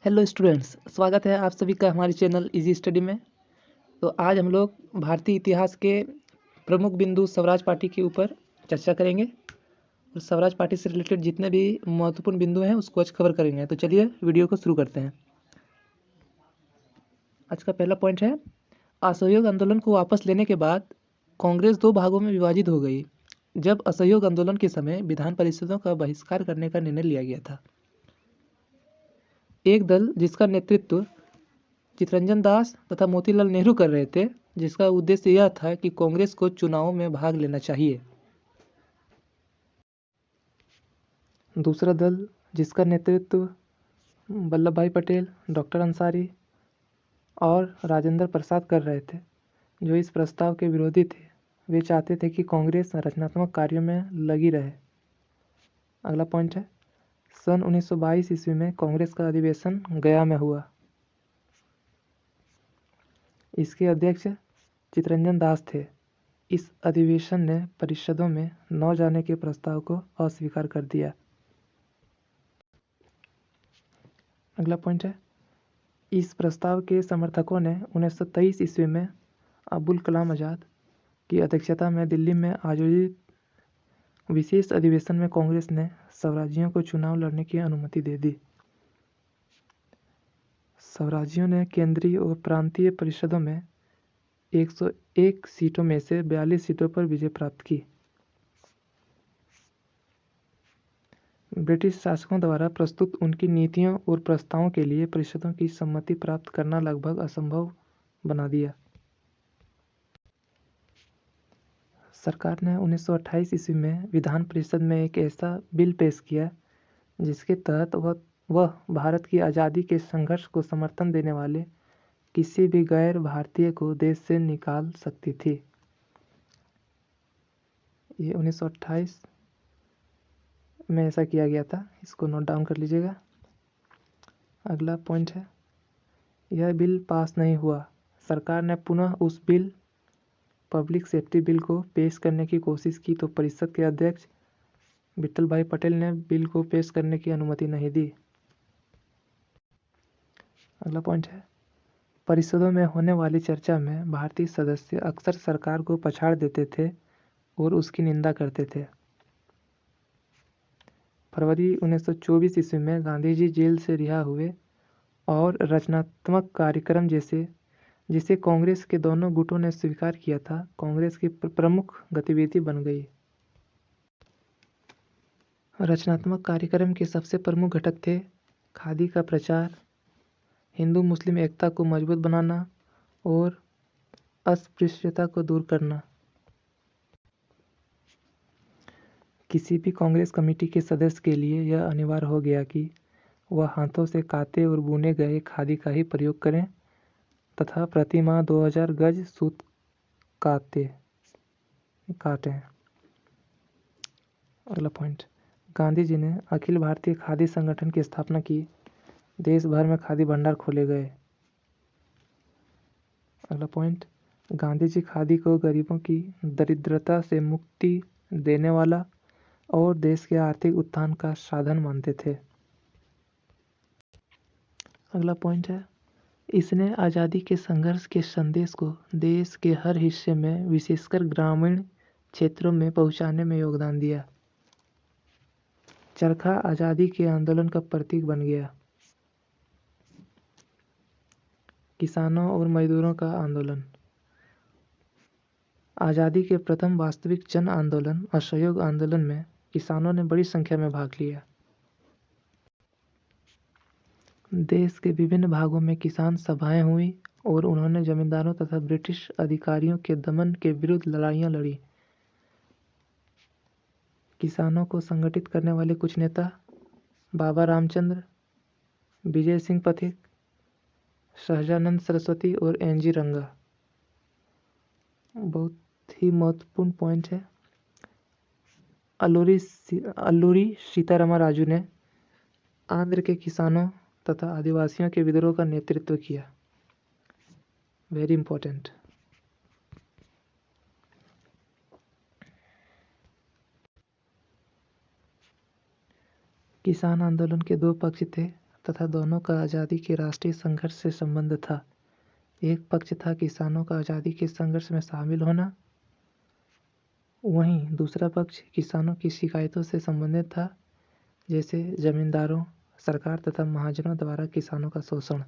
Hello students, स्वागत है आप सभी का हमारे चैनल इजी स्टडी में। तो आज हम लोग भारतीय इतिहास के प्रमुख बिंदु स्वराज पार्टी के ऊपर चर्चा करेंगे और स्वराज पार्टी से रिलेटेड जितने भी महत्वपूर्ण बिंदु हैं उसको आज कवर करेंगे। तो चलिए वीडियो को शुरू करते हैं। आज का पहला पॉइंट है, असहयोग आंदोलन को वापस लेने के बाद कांग्रेस दो भागों में विभाजित हो गई जब असहयोग आंदोलन के समय विधान परिषदों का बहिष्कार करने का निर्णय लिया गया था। एक दल जिसका नेतृत्व चितरंजन दास तथा मोतीलाल नेहरू कर रहे थे, जिसका उद्देश्य यह था कि कांग्रेस को चुनावों में भाग लेना चाहिए। दूसरा दल जिसका नेतृत्व वल्लभ भाई पटेल, डॉक्टर अंसारी और राजेंद्र प्रसाद कर रहे थे, जो इस प्रस्ताव के विरोधी थे। वे चाहते थे कि कांग्रेस रचनात्मक कार्यों में लगी रहे। अगला पॉइंट है, सन 1922 ईस्वी में कांग्रेस का अधिवेशन गया में हुआ। इसके अध्यक्ष चितरंजन दास थे। इस अधिवेशन ने परिषदों में न जाने के प्रस्ताव को अस्वीकार कर दिया। अगला पॉइंट है, इस प्रस्ताव के समर्थकों ने 1923 ईस्वी में अबुल कलाम आज़ाद की अध्यक्षता में दिल्ली में आयोजित विशेष अधिवेशन में कांग्रेस ने स्वराजियों को चुनाव लड़ने की अनुमति दे दी। स्वराजियों ने केंद्रीय और प्रांतीय परिषदों में 101 सीटों में से 42 सीटों पर विजय प्राप्त की। ब्रिटिश शासकों द्वारा प्रस्तुत उनकी नीतियों और प्रस्तावों के लिए परिषदों की सम्मति प्राप्त करना लगभग असंभव बना दिया। सरकार ने 1928 ईस्वी में विधान परिषद में एक ऐसा बिल पेश किया जिसके तहत वह भारत की आज़ादी के संघर्ष को समर्थन देने वाले किसी भी गैर भारतीय को देश से निकाल सकती थी। ये 1928 में ऐसा किया गया था, इसको नोट डाउन कर लीजिएगा। अगला पॉइंट है, यह बिल पास नहीं हुआ। सरकार ने पुनः उस बिल पब्लिक सेफ्टी बिल को पेश करने की कोशिश की तो परिषद के अध्यक्ष विट्ठल भाई पटेल ने बिल को पेश करने की अनुमति नहीं दी। अगला पॉइंट है, परिषदों में होने वाली चर्चा में भारतीय सदस्य अक्सर सरकार को पछाड़ देते थे और उसकी निंदा करते थे। फरवरी 1924 ईस्वी में गांधी जी जेल से रिहा हुए और रचनात्मक कार्यक्रम जिसे कांग्रेस के दोनों गुटों ने स्वीकार किया था, कांग्रेस की प्रमुख गतिविधि बन गई। रचनात्मक कार्यक्रम के सबसे प्रमुख घटक थे खादी का प्रचार, हिंदू मुस्लिम एकता को मजबूत बनाना और अस्पृश्यता को दूर करना। किसी भी कांग्रेस कमेटी के सदस्य के लिए यह अनिवार्य हो गया कि वह हाथों से काते और बुने गए खादी का ही प्रयोग करें तथा प्रति माह 2000 गज सूत काटें। अगला पॉइंट, गांधी जी ने अखिल भारतीय खादी संगठन की स्थापना की। देश भर में खादी भंडार खोले गए। अगला पॉइंट, गांधी जी खादी को गरीबों की दरिद्रता से मुक्ति देने वाला और देश के आर्थिक उत्थान का साधन मानते थे। अगला पॉइंट है, इसने आज़ादी के संघर्ष के संदेश को देश के हर हिस्से में विशेषकर ग्रामीण क्षेत्रों में पहुंचाने में योगदान दिया। चरखा आज़ादी के आंदोलन का प्रतीक बन गया। किसानों और मजदूरों का आंदोलन, आज़ादी के प्रथम वास्तविक जन आंदोलन असहयोग आंदोलन में किसानों ने बड़ी संख्या में भाग लिया। देश के विभिन्न भागों में किसान सभाएं हुई और उन्होंने जमींदारों तथा ब्रिटिश अधिकारियों के दमन के विरुद्ध लड़ाइयाँ लड़ी। किसानों को संगठित करने वाले कुछ नेता बाबा रामचंद्र, विजय सिंह पथिक, सहजानंद सरस्वती और एनजी रंगा। बहुत ही महत्वपूर्ण पॉइंट है, अल्लूरी सीतारामा राजू ने आंध्र के किसानों तथा आदिवासियों के विद्रोह का नेतृत्व किया। Very important. किसान आंदोलन के दो पक्ष थे। तथा दोनों का आज़ादी के राष्ट्रीय संघर्ष से संबंध था। एक पक्ष था किसानों का आज़ादी के संघर्ष में शामिल होना, वहीं दूसरा पक्ष किसानों की शिकायतों से संबंधित था, जैसे जमींदारों, सरकार तथा महाजनों द्वारा किसानों का शोषण।